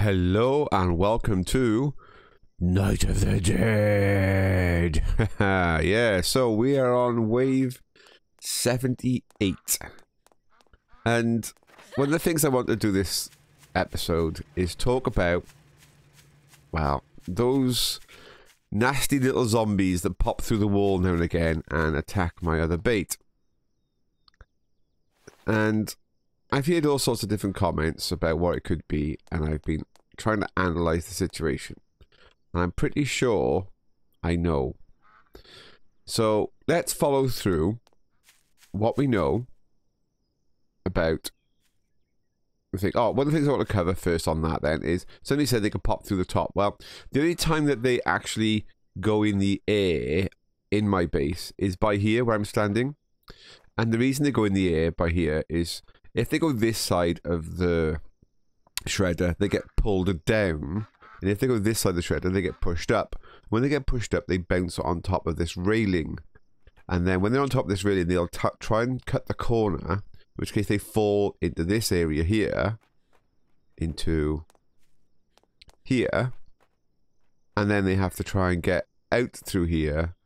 Hello and welcome to Night of the Dead. Yeah, so we are on wave 78. And one of the things I want to do this episode is talk about, well, those nasty little zombies that pop through the wall now and again and attack my other bait. And I've heard all sorts of different comments about what it could be, and I've been trying to analyze the situation. And I'm pretty sure I know. So let's follow through what we know about the thing. Oh, one of the things I want to cover first on that then is, somebody said they could pop through the top. Well, the only time that they actually go in the air in my base is by here where I'm standing. And the reason they go in the air by here is if they go this side of the shredder, they get pulled down. And if they go this side of the shredder, they get pushed up. When they get pushed up, they bounce on top of this railing. And then when they're on top of this railing, they'll try and cut the corner, in which case they fall into this area here, into here. And then they have to try and get out through here,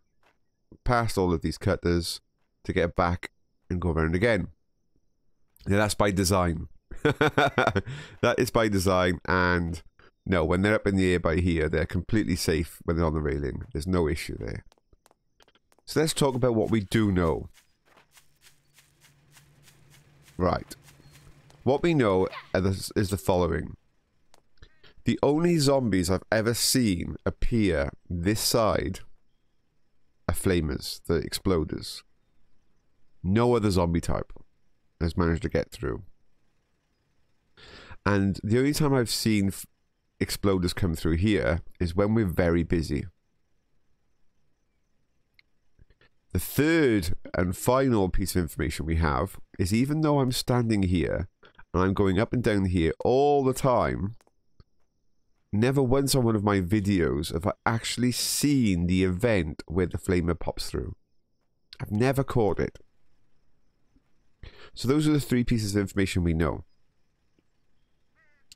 past all of these cutters, to get back and go around again. Now that's by design. That is by design, and no, when they're up in the air by here, they're completely safe when they're on the railing. There's no issue there. So let's talk about what we do know. Right. What we know is the following. The only zombies I've ever seen appear this side are flamers, the exploders. No other zombie type has managed to get through. And the only time I've seen exploders come through here is when we're very busy. The third and final piece of information we have is, even though I'm standing here and I'm going up and down here all the time, never once on one of my videos have I actually seen the event where the flamer pops through. I've never caught it. So those are the three pieces of information we know.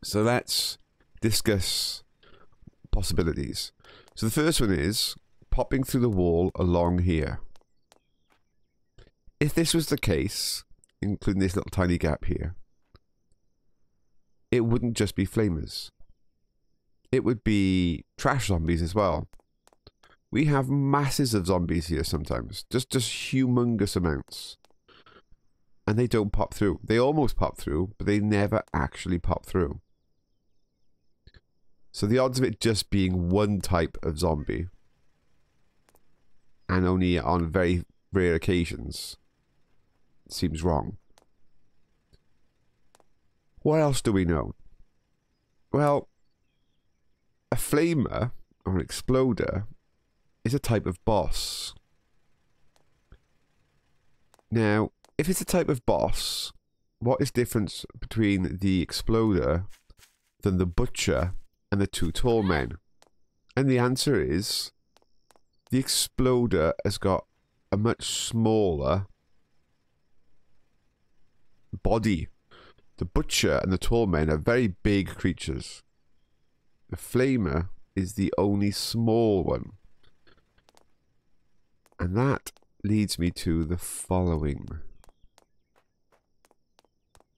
So let's discuss possibilities. So the first one is popping through the wall along here. If this was the case, including this little tiny gap here, it wouldn't just be flamers. It would be trash zombies as well. We have masses of zombies here sometimes. Just humongous amounts. And they don't pop through. They almost pop through, but they never actually pop through. So the odds of it just being one type of zombie, and only on very rare occasions, seems wrong. What else do we know? Well, a flamer, or an exploder, is a type of boss. Now, if it's a type of boss, what is the difference between the exploder than the butcher and the two tall men? And the answer is, the exploder has got a much smaller body. The butcher and the tall men are very big creatures. The flamer is the only small one. And that leads me to the following.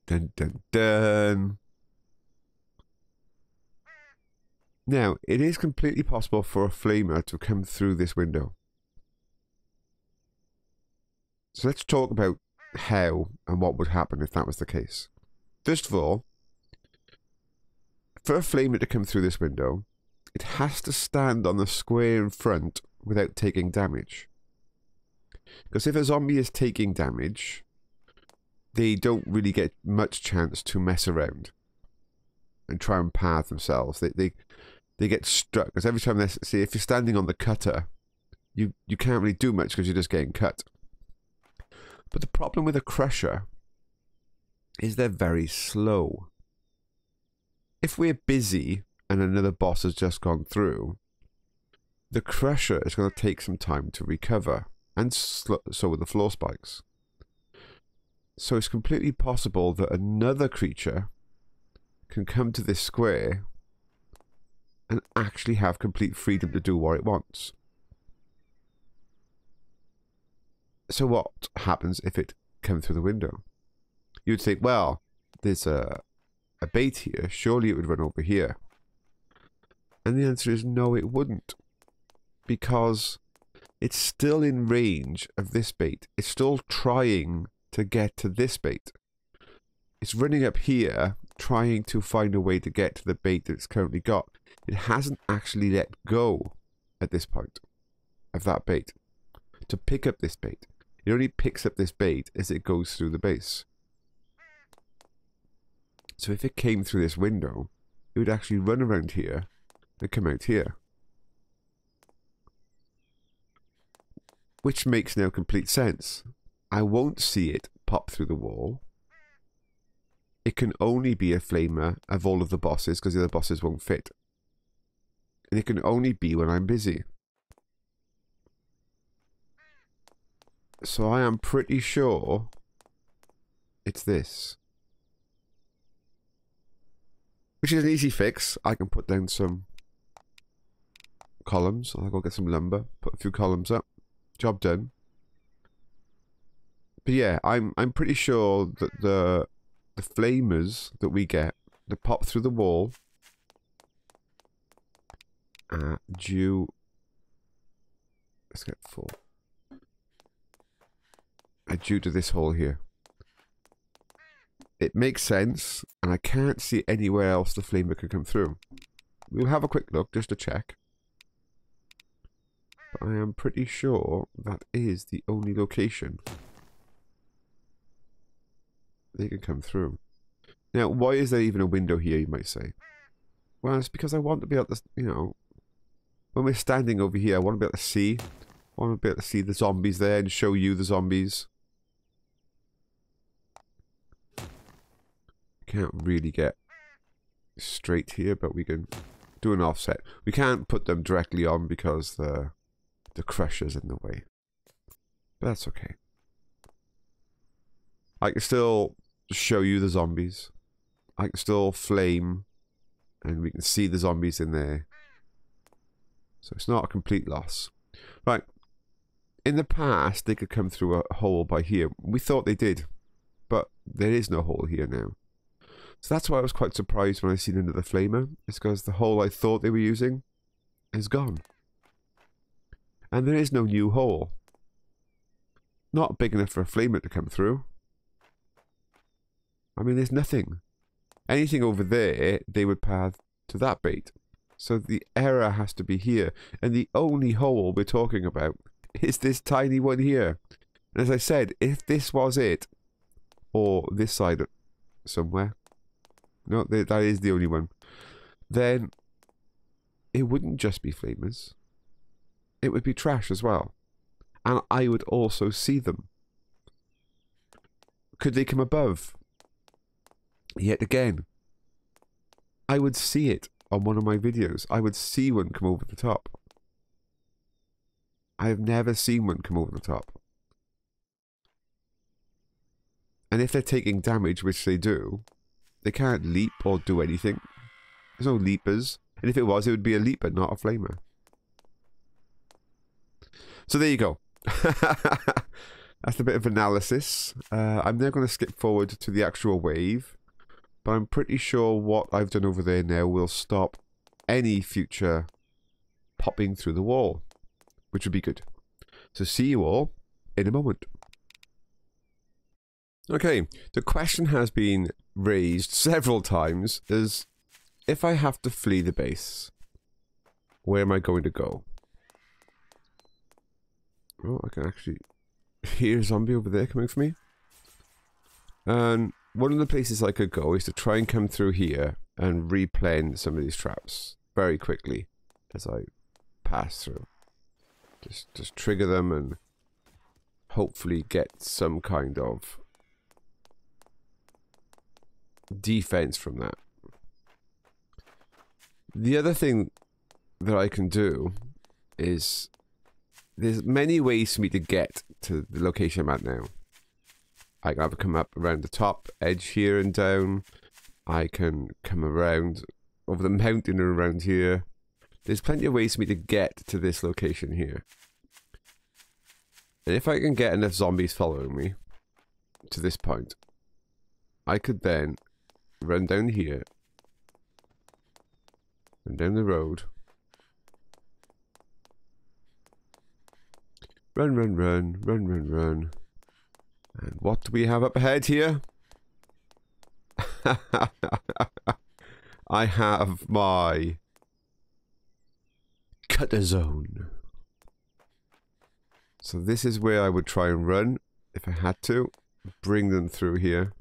Dun dun dun. Now, it is completely possible for a flamer to come through this window. So let's talk about how and what would happen if that was the case. First of all, for a flamer to come through this window, it has to stand on the square in front without taking damage. Because if a zombie is taking damage, they don't really get much chance to mess around and try and path themselves. They get struck, because every time they see, if you're standing on the cutter, you can't really do much because you're just getting cut. But the problem with a crusher is they're very slow. If we're busy and another boss has just gone through, the crusher is going to take some time to recover, and so with the floor spikes. So it's completely possible that another creature can come to this square and actually have complete freedom to do what it wants. So what happens if it comes through the window? You'd think, well, there's a bait here, surely it would run over here. And the answer is no, it wouldn't. Because it's still in range of this bait. It's still trying to get to this bait. It's running up here, trying to find a way to get to the bait that it's currently got. It hasn't actually let go at this point of that bait to pick up this bait. It only picks up this bait as it goes through the base. So if it came through this window, it would actually run around here and come out here. Which makes no complete sense. I won't see it pop through the wall. It can only be a flamer of all of the bosses because the other bosses won't fit. And it can only be when I'm busy. So I am pretty sure it's this. Which is an easy fix. I can put down some columns. I'll go get some lumber, put a few columns up. Job done. But yeah, I'm pretty sure that the flamers that we get that pop through the wall are due. Let's get 4. Are due to this hole here. It makes sense, and I can't see anywhere else the flamer can come through. We'll have a quick look just to check. But I am pretty sure that is the only location they can come through. Now, why is there even a window here, you might say? Well, it's because I want to be able to, you know, when we're standing over here, I want to be able to see. I want to be able to see the zombies there and show you the zombies. Can't really get straight here, but we can do an offset. We can't put them directly on because the crusher's in the way. But that's okay. I can still show you the zombies. I can still flame, and we can see the zombies in there. So it's not a complete loss. Right. In the past, they could come through a hole by here. We thought they did, but there is no hole here now. So that's why I was quite surprised when I seen another flamer. It's because the hole I thought they were using is gone. And there is no new hole. Not big enough for a flamer to come through. I mean, there's nothing. Anything over there, they would path to that bait. So the error has to be here. And the only hole we're talking about is this tiny one here. And as I said, if this was it, or this side somewhere, no, that is the only one, then it wouldn't just be flamers. It would be trash as well. And I would also see them. Could they come above? Yet again, I would see it on one of my videos. I would see one come over the top. I have never seen one come over the top. And if they're taking damage, which they do, they can't leap or do anything. There's no leapers. And if it was, it would be a leaper, not a flamer. So there you go. That's a bit of analysis. I'm now going to skip forward to the actual wave. But I'm pretty sure what I've done over there now will stop any future popping through the wall. Which would be good. So see you all in a moment. Okay, the question has been raised several times is, if I have to flee the base, where am I going to go? Oh, I can actually hear a zombie over there coming for me. And one of the places I could go is to try and come through here and replan some of these traps very quickly as I pass through. Just trigger them and hopefully get some kind of defense from that. The other thing that I can do is there's many ways for me to get to the location I'm at now. I can either come up around the top edge here and down. I can come around over the mountain and around here. There's plenty of ways for me to get to this location here. And if I can get enough zombies following me to this point, I could then run down here and down the road. Run, run, run, run, run, run. And what do we have up ahead here? I have my cutter zone. So this is where I would try and run if I had to. Bring them through here.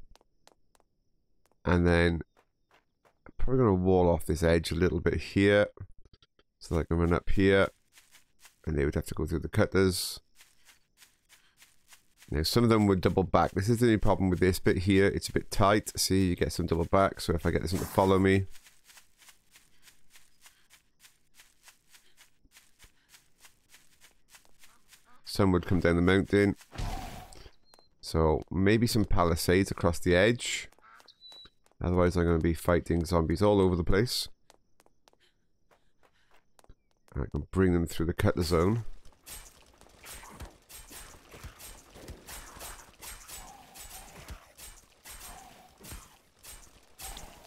And then I'm probably going to wall off this edge a little bit here. So that I can run up here. And they would have to go through the cutters. Now some of them would double back. This is the only problem with this bit here. It's a bit tight. See, you get some double back. So if I get this one to follow me. Some would come down the mountain. So maybe some palisades across the edge. Otherwise I'm going to be fighting zombies all over the place. I can bring them through the cutter zone.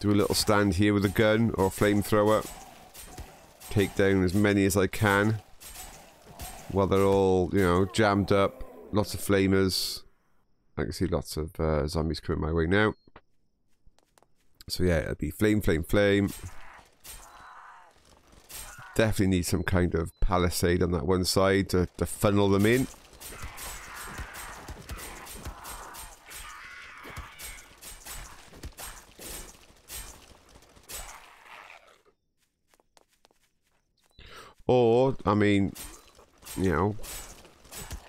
Do a little stand here with a gun or a flamethrower. Take down as many as I can. While they're all, you know, jammed up. Lots of flamers. I can see lots of zombies coming my way now. So yeah, it'll be flame, flame, flame. Definitely need some kind of palisade on that one side to funnel them in. Or, I mean, you know,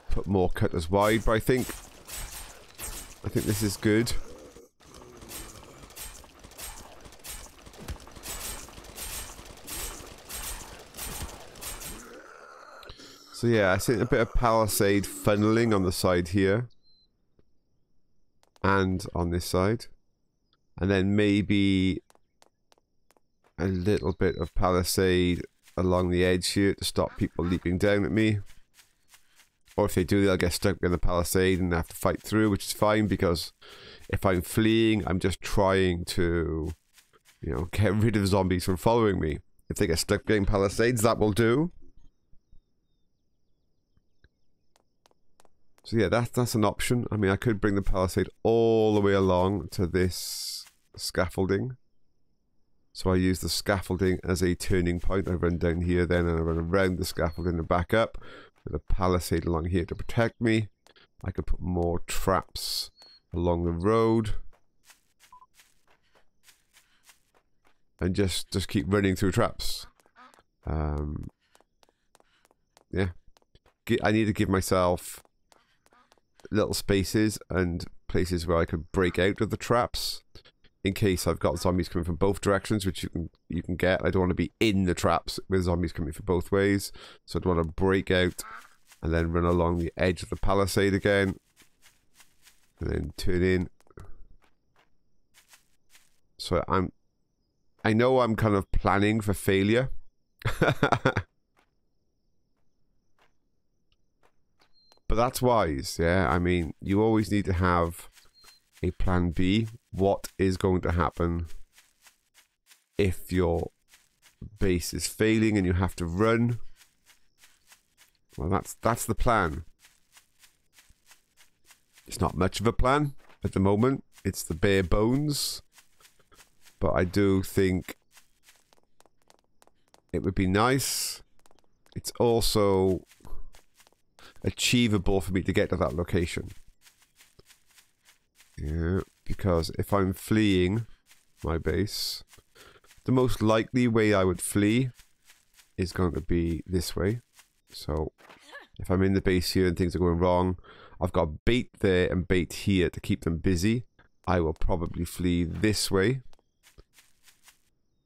put more cutters wide, but I think this is good. So yeah, I think a bit of palisade funneling on the side here. And on this side. And then maybe a little bit of palisade along the edge here to stop people leaping down at me. Or if they do, they'll get stuck in the palisade and have to fight through, which is fine because if I'm fleeing, I'm just trying to, you know, get rid of zombies from following me. If they get stuck getting palisades, that will do. So yeah, that's an option. I mean, I could bring the palisade all the way along to this scaffolding. So I use the scaffolding as a turning point. I run down here then and I run around the scaffolding and back up with a palisade along here to protect me. I could put more traps along the road. And just keep running through traps. Yeah. I need to give myself little spaces and places where I could break out of the traps. In case I've got zombies coming from both directions, which you can get. I don't want to be in the traps with zombies coming from both ways. So I'd want to break out and then run along the edge of the palisade again. And then turn in. So I know I'm kind of planning for failure. But that's wise, yeah? I mean, you always need to have a plan B. What is going to happen if your base is failing and you have to run? Well, that's the plan. It's not much of a plan at the moment. It's the bare bones. But I do think it would be nice. It's also achievable for me to get to that location. Yeah, because if I'm fleeing my base, the most likely way I would flee is going to be this way. So if I'm in the base here and things are going wrong, I've got bait there and bait here to keep them busy. I will probably flee this way.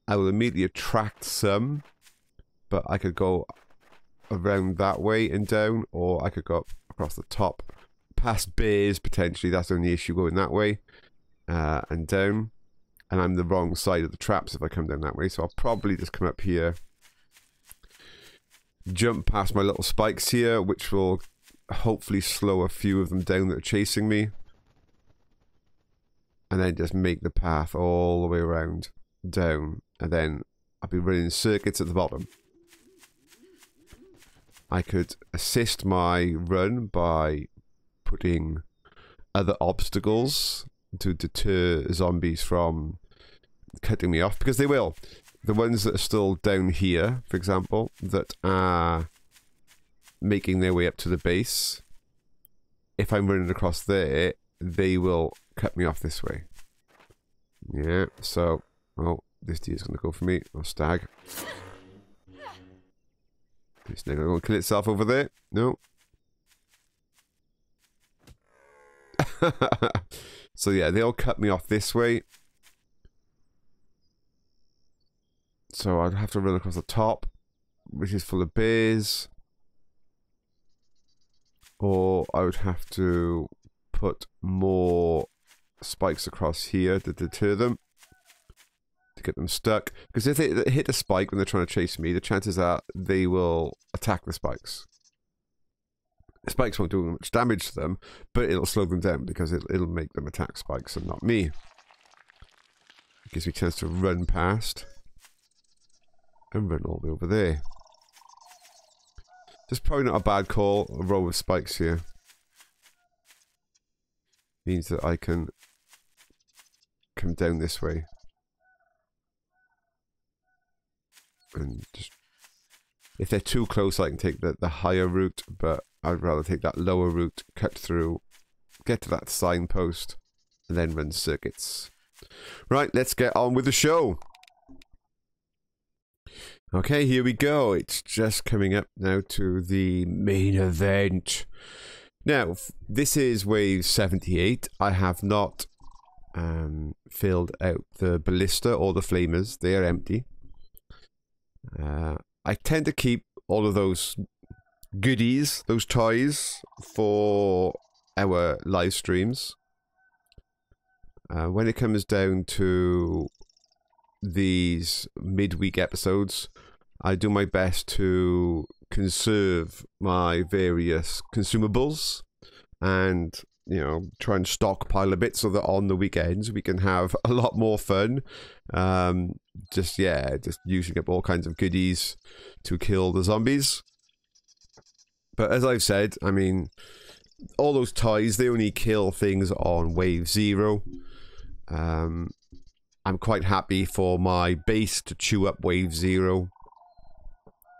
I will immediately attract some, but I could go around that way and down, or I could go across the top past bears potentially. That's the only issue, going that way and down, and I'm the wrong side of the traps if I come down that way, so I'll probably just come up here jump past my little spikes here, which will hopefully slow a few of them down that are chasing me. And then just make the path all the way around, down, and then I'll be running circuits at the bottom. I could assist my run by putting other obstacles to deter zombies from cutting me off, because they will. The ones that are still down here, for example, that are making their way up to the base, if I'm running across there, they will cut me off this way. Yeah, so, oh, this deer's going to go for me. Or stag. This thing going to kill itself over there. No. So yeah, they'll cut me off this way. So I'd have to run across the top, which is full of bears. Or I would have to put more spikes across here to deter them, to get them stuck. Because if they hit a spike when they're trying to chase me, the chances are they will attack the spikes. The spikes won't do much damage to them, but it'll slow them down because it'll make them attack spikes and not me. It gives me a chance to run past and run all the way over there. Just probably not a bad call, a row of spikes here. Means that I can come down this way. And just, if they're too close, I can take the higher route, but I'd rather take that lower route, cut through, get to that signpost, and then run circuits. Right, let's get on with the show. Okay, here we go. It's just coming up now to the main event. Now, this is wave 78. I have not filled out the ballista or the flamers. They are empty. I tend to keep all of those goodies, those toys, for our live streams. When it comes down to these midweek episodes, I do my best to conserve my various consumables and, you know, try and stockpile a bit so that on the weekends we can have a lot more fun. Just using up all kinds of goodies to kill the zombies. But as I've said, I mean, all those toys, they only kill things on wave 0. I'm quite happy for my base to chew up wave 0.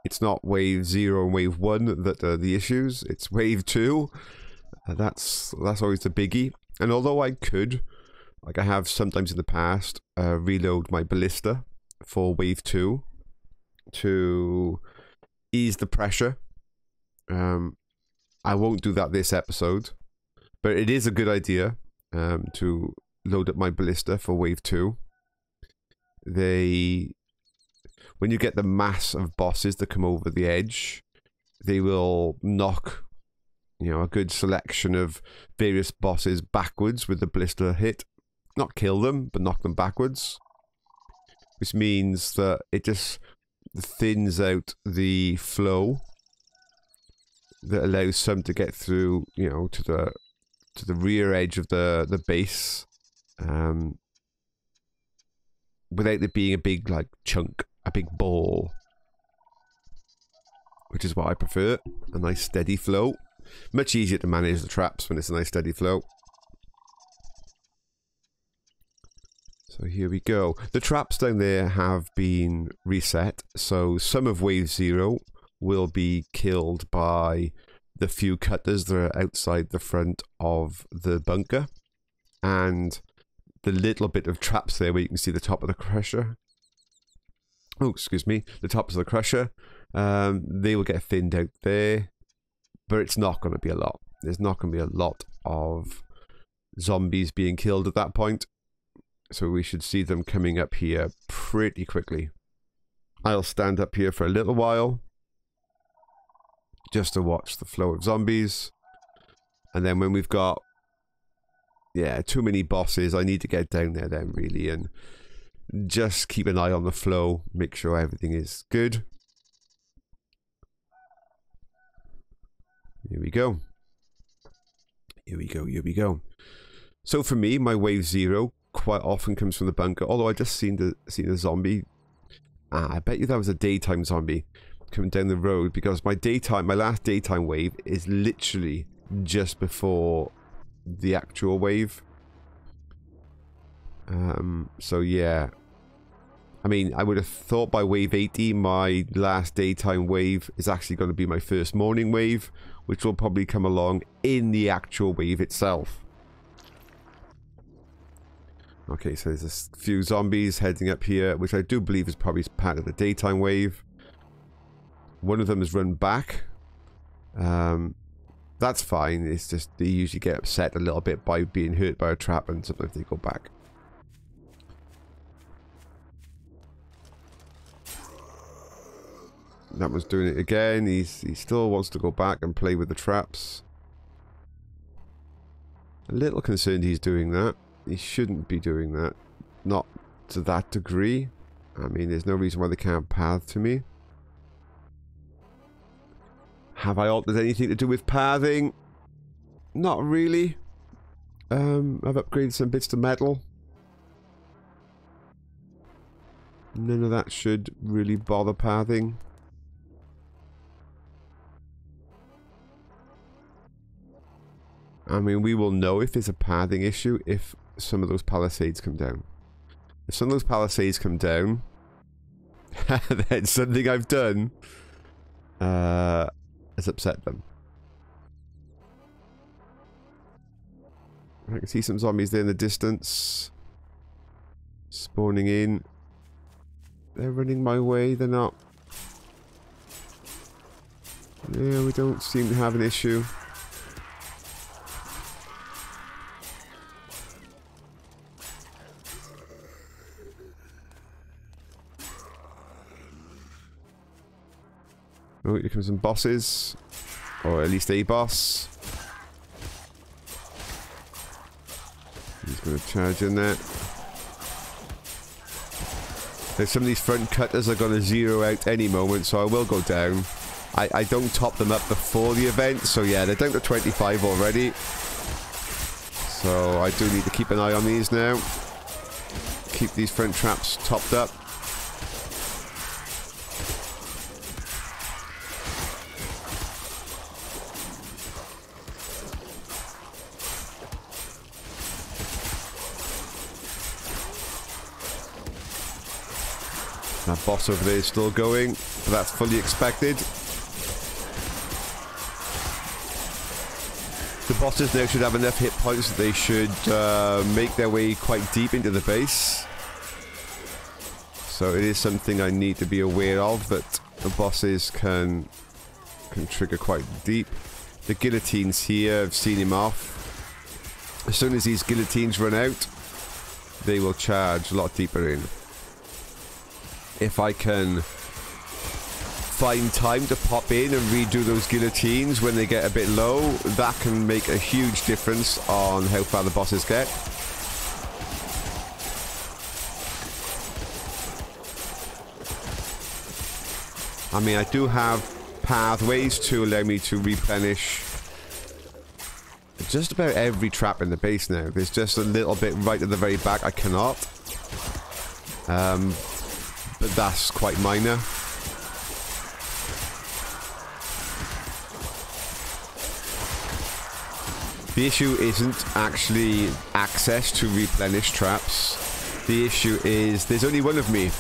It's not wave 0 and wave 1 that are the issues, it's wave 2. That's always the biggie. And although I could, like I have sometimes in the past, reload my ballista for wave 2 to ease the pressure. I won't do that this episode, but it is a good idea to load up my ballista for wave 2. When you get the mass of bosses that come over the edge, they will knock, you know, a good selection of various bosses backwards with the ballista hit. Not kill them, but knock them backwards. Which means that it just thins out the flow that allows some to get through, you know, to the rear edge of the base, without it being a big, like, chunk, a big ball. Which is what I prefer, a nice steady flow. Much easier to manage the traps when it's a nice steady flow. So here we go. The traps down there have been reset, so some of wave 0 will be killed by the few cutters that are outside the front of the bunker. And the little bit of traps there where you can see the top of the crusher. Oh, excuse me. The tops of the crusher. They will get thinned out there. But it's not going to be a lot. There's not going to be a lot of zombies being killed at that point. So we should see them coming up here pretty quickly. I'll stand up here for a little while, just to watch the flow of zombies. And then when we've got, yeah, too many bosses, I need to get down there then, really, and just keep an eye on the flow, make sure everything is good. Here we go. Here we go, here we go. So for me, my wave 0 quite often comes from the bunker, although I just seen a zombie. I bet you that was a daytime zombie coming down the road, because my last daytime wave is literally just before the actual wave. So yeah. I mean, I would have thought by wave 80, my last daytime wave is actually going to be my first morning wave, which will probably come along in the actual wave itself. Okay, so there's a few zombies heading up here, which I do believe is probably part of the daytime wave. One of them has run back. That's fine, it's just they usually get upset a little bit by being hurt by a trap, and sometimes they go back. That one's doing it again. He still wants to go back and play with the traps. A little concerned he's doing that. He shouldn't be doing that. Not to that degree. I mean, there's no reason why they can't path to me. Have I altered anything to do with pathing? Not really. I've upgraded some bits to metal. None of that should really bother pathing. I mean, we will know if there's a pathing issue if some of those palisades come down. If some of those palisades come down, then something I've done has upset them. I can see some zombies there in the distance. Spawning in. They're running my way, they're not. Yeah, we don't seem to have an issue. Oh, here comes some bosses. Or at least a boss. He's going to charge in there. Now, some of these front cutters are going to zero out any moment, so I will go down. I don't top them up before the event, so yeah, they're down to 25 already. So I do need to keep an eye on these now. Keep these front traps topped up. That boss over there is still going, but that's fully expected. The bosses now should have enough hit points that they should make their way quite deep into the base. So it is something I need to be aware of, that the bosses can trigger quite deep. The guillotines here, I've seen him off. As soon as these guillotines run out, they will charge a lot deeper in. If I can find time to pop in and redo those guillotines when they get a bit low, that can make a huge difference on how far the bosses get. I mean, I do have pathways to allow me to replenish just about every trap in the base now. There's just a little bit right at the very back I cannot. But that's quite minor. The issue isn't actually access to replenish traps. The issue is there's only one of me.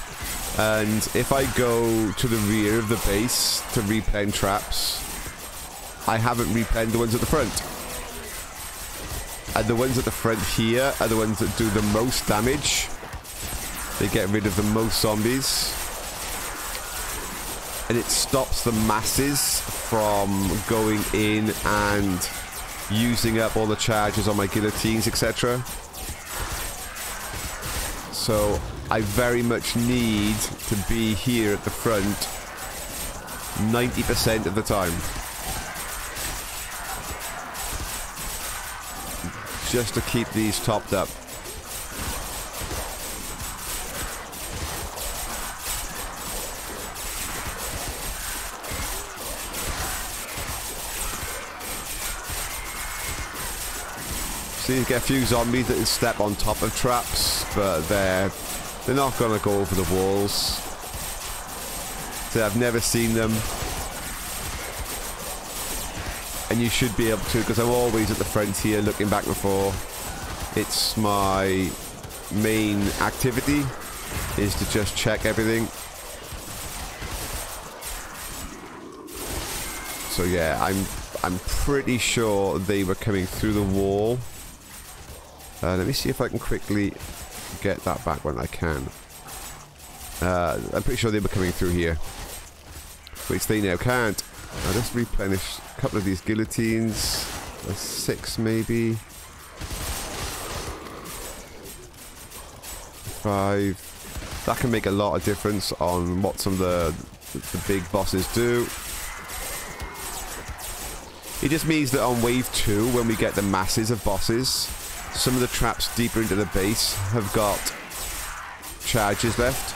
And if I go to the rear of the base to replen traps, I haven't replened the ones at the front. And the ones at the front here are the ones that do the most damage. They get rid of the most zombies. And it stops the masses from going in and using up all the charges on my guillotines, etc. So I very much need to be here at the front 90% of the time. Just to keep these topped up. So you get a few zombies that step on top of traps, but they're not gonna go over the walls. So I've never seen them. And you should be able to, because I'm always at the front here looking back before. It's my main activity, is to just check everything. So yeah, I'm pretty sure they were coming through the wall. Let me see if I can quickly get that back when I can. I'm pretty sure they were coming through here, which they now can't. I'll just replenish a couple of these guillotines. 6 maybe. 5. That can make a lot of difference on what some of the big bosses do. It just means that on wave 2, when we get the masses of bosses, some of the traps deeper into the base have got charges left.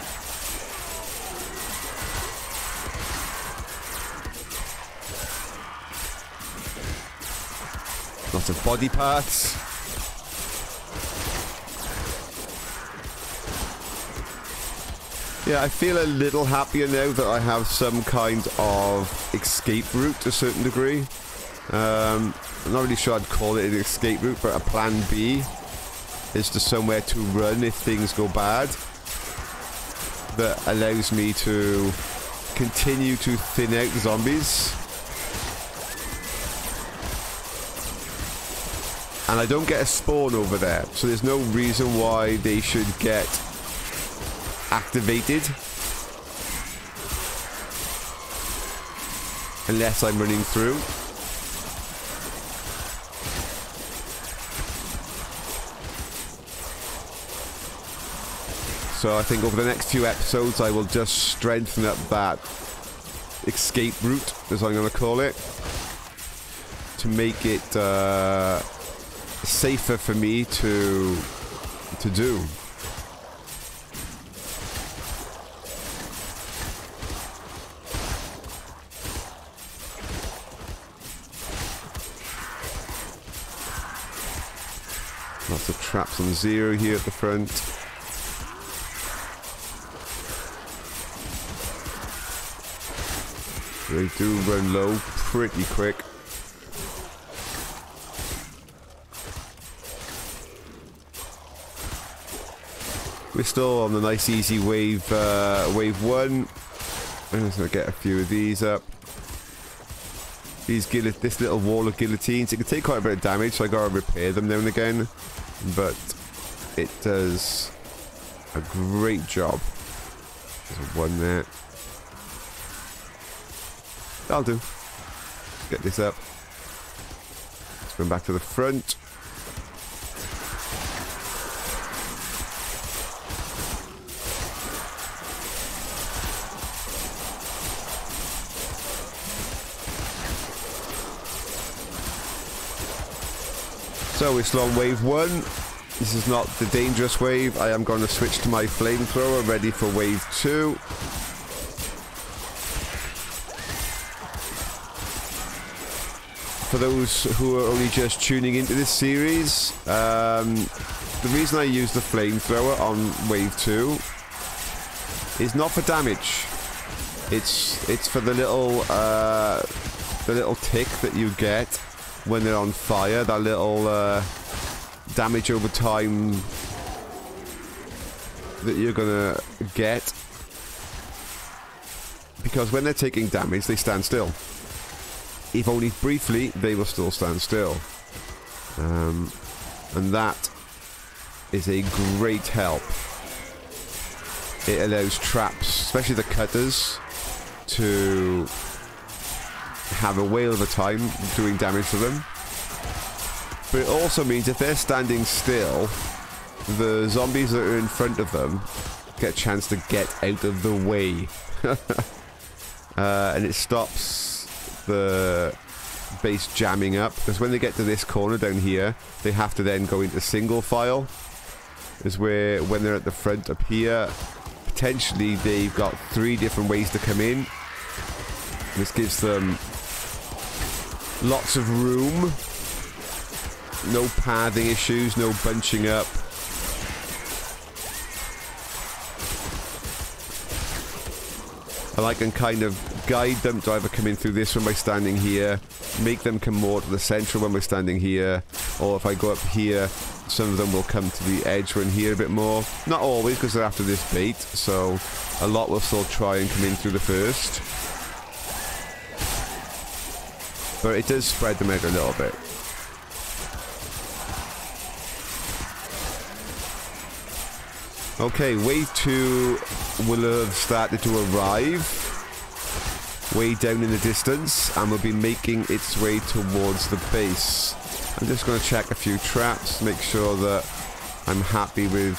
Lots of body parts. Yeah, I feel a little happier now that I have some kind of escape route to a certain degree. I'm not really sure I'd call it an escape route, but a plan B is to somewhere to run if things go bad. That allows me to continue to thin out the zombies. And I don't get a spawn over there, so there's no reason why they should get activated unless I'm running through. So I think over the next few episodes I will just strengthen up that escape route, as I'm going to call it, to make it safer for me to do. Lots of traps on 0 here at the front. They do run low pretty quick. We're still on the nice easy wave 1. I'm just going to get a few of these up. This little wall of guillotines, it can take quite a bit of damage, so I gotta repair them now and again. But it does a great job. There's one there. That'll do. Get this up. Let's go back to the front. So we're still on wave 1. This is not the dangerous wave. I am going to switch to my flamethrower, ready for wave 2. For those who are only just tuning into this series, the reason I use the flamethrower on wave 2 is not for damage. It's for the little tick that you get when they're on fire. That little damage over time that you're gonna get, because when they're taking damage, they stand still. If only briefly, they will still stand still. And that is a great help. It allows traps, especially the cutters, to have a whale of a time doing damage to them. But it also means if they're standing still, the zombies that are in front of them get a chance to get out of the way. And it stops the base jamming up, because when they get to this corner down here, they have to then go into single file. Is where when they're at the front up here, potentially they've got 3 different ways to come in. This gives them lots of room No pathing issues, no bunching up. And I can kind of guide them to either come in through this one by standing here, make them come more to the central one by standing here, or if I go up here, some of them will come to the edge one here a bit more. Not always, because they're after this bait, so a lot will still try and come in through the first. But it does spread them out a little bit. Okay, wave 2 will have started to arrive way down in the distance and will be making its way towards the base. I'm just going to check a few traps, make sure that I'm happy with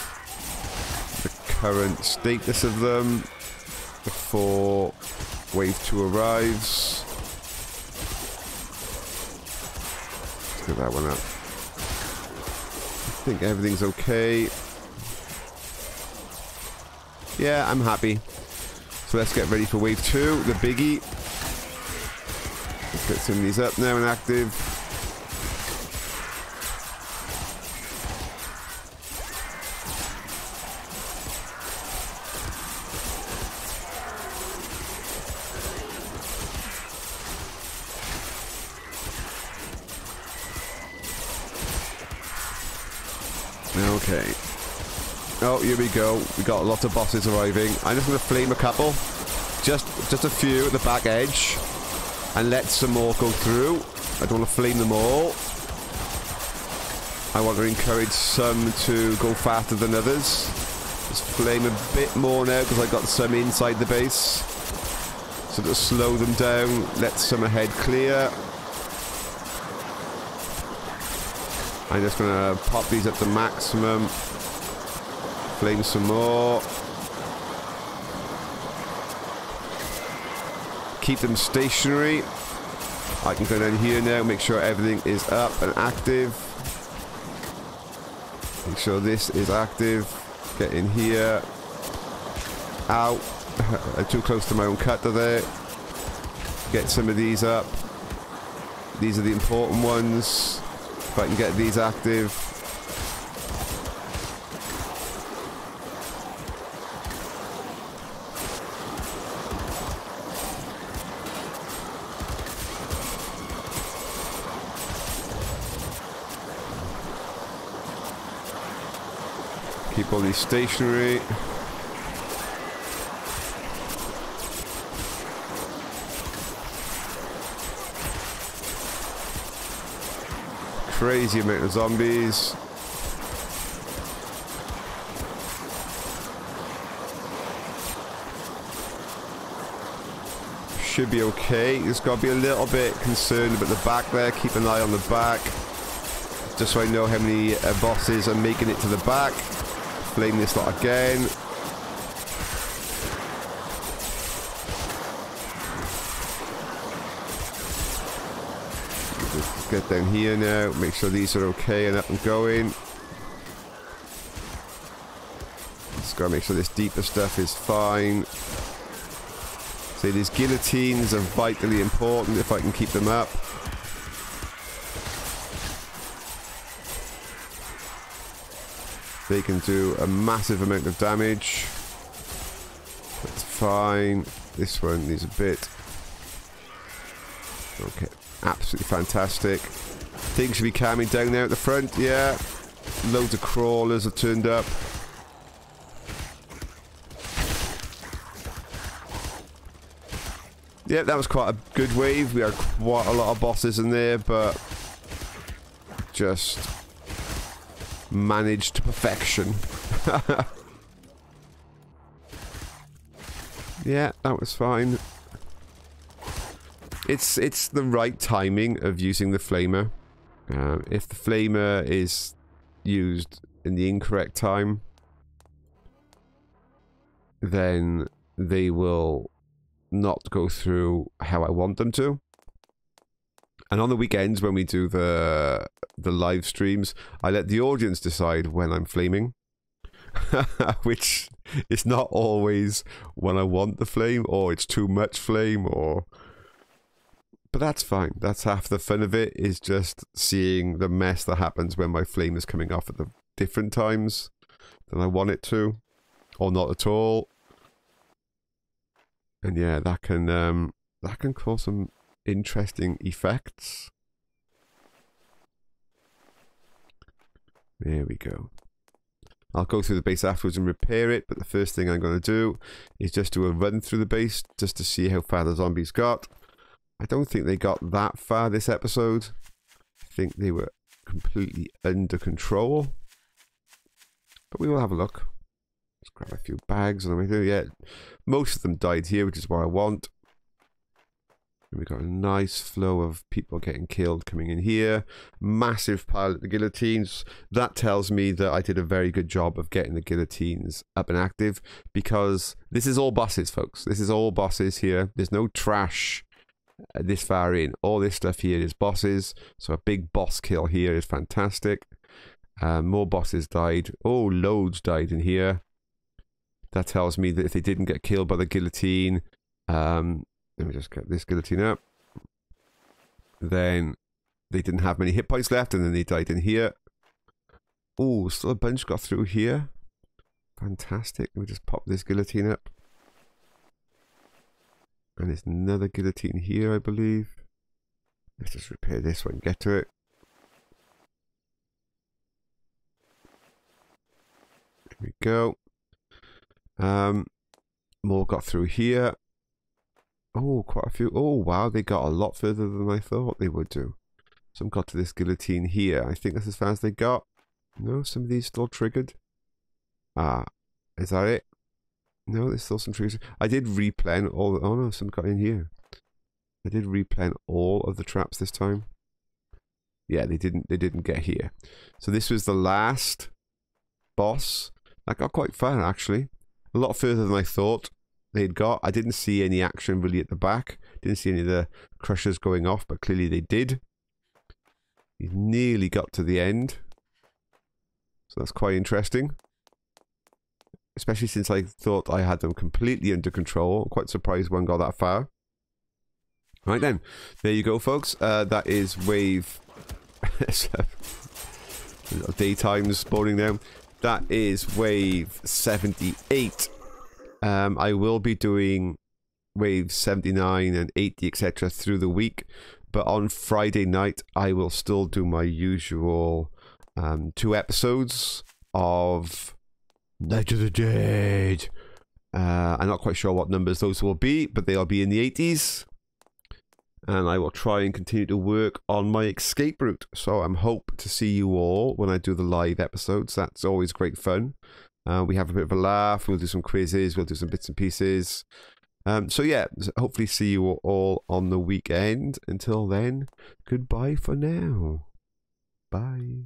the current status of them before wave 2 arrives. Let's get that one up. I think everything's okay. Yeah, I'm happy. So let's get ready for wave 2, the biggie. Let's get some of these up now and active. Okay. Oh, here we go. We got a lot of bosses arriving. I'm just going to flame a couple. Just a few at the back edge. And let some more go through. I don't want to flame them all. I want to encourage some to go faster than others. Just flame a bit more now because I got some inside the base. So to slow them down, let some ahead clear. I'm just going to pop these up to maximum. Flame some more. Keep them stationary. I can go down here now, make sure everything is up and active. Make sure this is active. Get in here. Ow. I'm too close to my own cutter there. Get some of these up. These are the important ones. If I can get these active. Keep all these stationary. Crazy amount of zombies. Should be okay. Just got to be a little bit concerned about the back there. Keep an eye on the back. Just so I know how many bosses are making it to the back. Flame this lot again. Let's get down here now. Make sure these are okay and up and going. Just gotta make sure this deeper stuff is fine. So these guillotines are vitally important if I can keep them up. They can do a massive amount of damage. That's fine. This one needs a bit. Okay, absolutely fantastic. Things should be calming down there at the front, yeah. Loads of crawlers have turned up. Yeah, that was quite a good wave. We had quite a lot of bosses in there, but just managed to perfection. Yeah, that was fine. It's the right timing of using the flamer. If the flamer is used in the incorrect time, then they will not go through how I want them to. And on the weekends when we do the live streams, I let the audience decide when I'm flaming. Which is not always when I want the flame, or it's too much flame, or... But that's fine. That's half the fun of it, is just seeing the mess that happens when my flame is coming off at the different times than I want it to, or not at all. And yeah, that can cause some interesting effects. There we go. I'll go through the base afterwards and repair it, but the first thing I'm going to do is just do a run through the base just to see how far the zombies got. I don't think they got that far this episode. I think they were completely under control. But we will have a look. Let's grab a few bags on the way through. Yeah, most of them died here, which is what I want. And we've got a nice flow of people getting killed coming in here. Massive pile at the guillotines. That tells me that I did a very good job of getting the guillotines up and active, because this is all bosses, folks. This is all bosses here. There's no trash this far in. All this stuff here is bosses. So a big boss kill here is fantastic. More bosses died. Oh, loads died in here. That tells me that if they didn't get killed by the guillotine, let me just get this guillotine up. Then they didn't have many hit points left, and then they died in here. Oh, still a bunch got through here. Fantastic. Let me just pop this guillotine up. And there's another guillotine here, I believe. Let's just repair this one and get to it. There we go. More got through here. Oh, quite a few. Oh, wow, they got a lot further than I thought they would do. Some got to this guillotine here. I think that's as far as they got. No, some of these still triggered. Ah, is that it? No, there's still some triggers. I did replan all. Oh no, some got in here. I did replan all of the traps this time. Yeah, they didn't get here. So this was the last boss. That got quite far, actually. A lot further than I thought they'd got. I didn't see any action really at the back. Didn't see any of the crushers going off, but clearly they did. You nearly got to the end. So that's quite interesting. Especially since I thought I had them completely under control. I'm quite surprised one got that far. Right then, there you go, folks. That is wave... Daytime spawning now. That is wave 78. I will be doing wave 79 and 80, etc. through the week. But on Friday night, I will still do my usual 2 episodes of Night of the Dead. I'm not quite sure what numbers those will be, but they'll be in the 80s. And I will try and continue to work on my escape route. So I'm hope to see you all when I do the live episodes. That's always great fun. We have a bit of a laugh. We'll do some quizzes. We'll do some bits and pieces. So yeah, hopefully see you all on the weekend. Until then, goodbye for now. Bye.